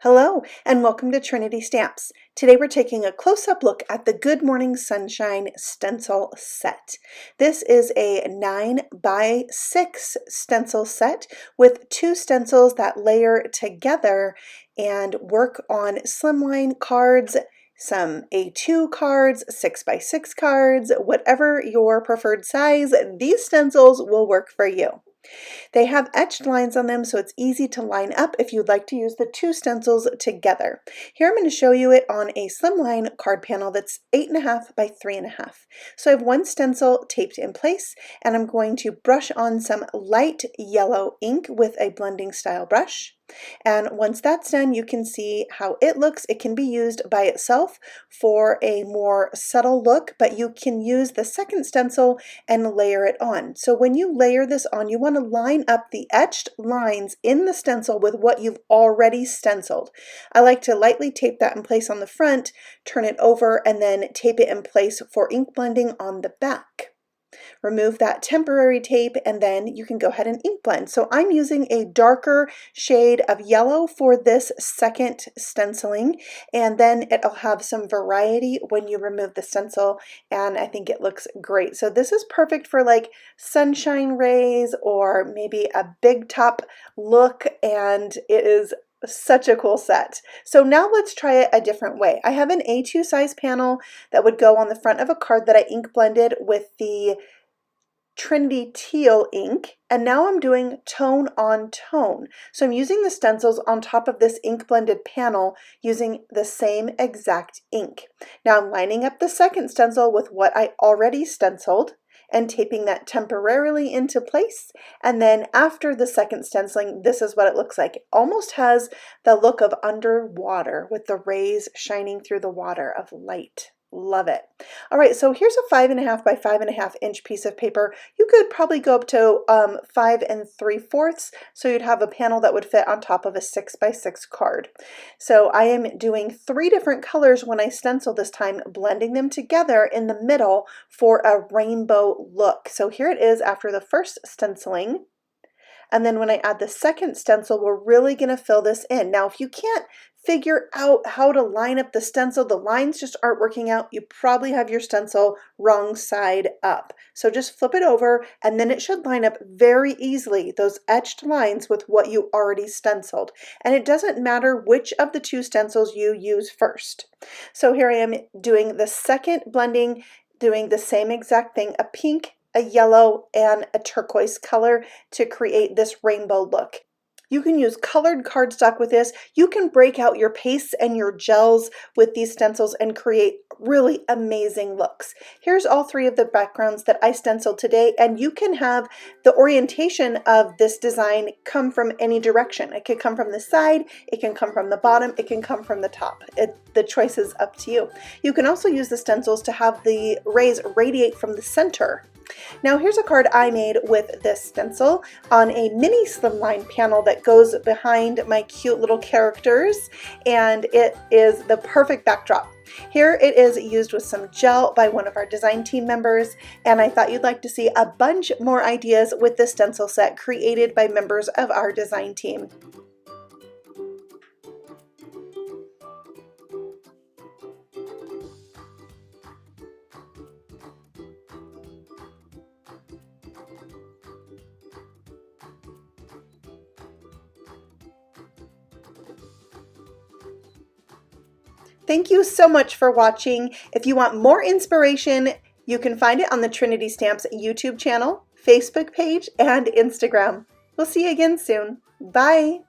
Hello and welcome to Trinity Stamps. Today we're taking a close-up look at the Good Morning Sunshine stencil set. This is a 9x6 stencil set with 2 stencils that layer together and work on slimline cards, some A2 cards, 6x6 cards, whatever your preferred size, these stencils will work for you. They have etched lines on them, so it's easy to line up if you'd like to use the 2 stencils together. Here I'm going to show you it on a slimline card panel that's 8.5 by 3.5. So I have 1 stencil taped in place, and I'm going to brush on some light yellow ink with a blending style brush. And once that's done, you can see how it looks. It can be used by itself for a more subtle look, but you can use the second stencil and layer it on. So when you layer this on, you want to line up the etched lines in the stencil with what you've already stenciled. I like to lightly tape that in place on the front, turn it over, and then tape it in place for ink blending on the back. Remove that temporary tape and then you can go ahead and ink blend. So I'm using a darker shade of yellow for this second stenciling, and then it'll have some variety when you remove the stencil, and I think it looks great. So this is perfect for like sunshine rays or maybe a big top look, and it is such a cool set. So now let's try it a different way. I have an A2 size panel that would go on the front of a card that I ink blended with the Trinity teal ink, and now I'm doing tone on tone. So I'm using the stencils on top of this ink blended panel using the same exact ink. Now I'm lining up the second stencil with what I already stenciled and taping that temporarily into place. And then after the second stenciling, this is what it looks like. It almost has the look of underwater with the rays shining through the water of light. Love it. All right, so here's a 5.5 by 5.5 inch piece of paper. You could probably go up to 5 3/4, so you'd have a panel that would fit on top of a 6x6 card. So I am doing 3 different colors when I stencil this time, blending them together in the middle for a rainbow look. So here it is after the first stenciling. And then when I add the second stencil, we're really going to fill this in. Now, if you can't figure out how to line up the stencil, the lines just aren't working out, you probably have your stencil wrong side up. So just flip it over and then it should line up very easily, those etched lines with what you already stenciled. And it doesn't matter which of the 2 stencils you use first. So here I am doing the second blending, doing the same exact thing, a pink, a yellow, and a turquoise color to create this rainbow look. You can use colored cardstock with this. You can break out your pastes and your gels with these stencils and create really amazing looks. Here's all 3 of the backgrounds that I stenciled today, and you can have the orientation of this design come from any direction. It could come from the side, it can come from the bottom, it can come from the top. The choice is up to you. You can also use the stencils to have the rays radiate from the center. Now here's a card I made with this stencil on a mini slimline panel that goes behind my cute little characters, and it is the perfect backdrop. Here it is used with some gel by one of our design team members, and I thought you'd like to see a bunch more ideas with this stencil set created by members of our design team. Thank you so much for watching. If you want more inspiration, you can find it on the Trinity Stamps YouTube channel, Facebook page, and Instagram. We'll see you again soon. Bye.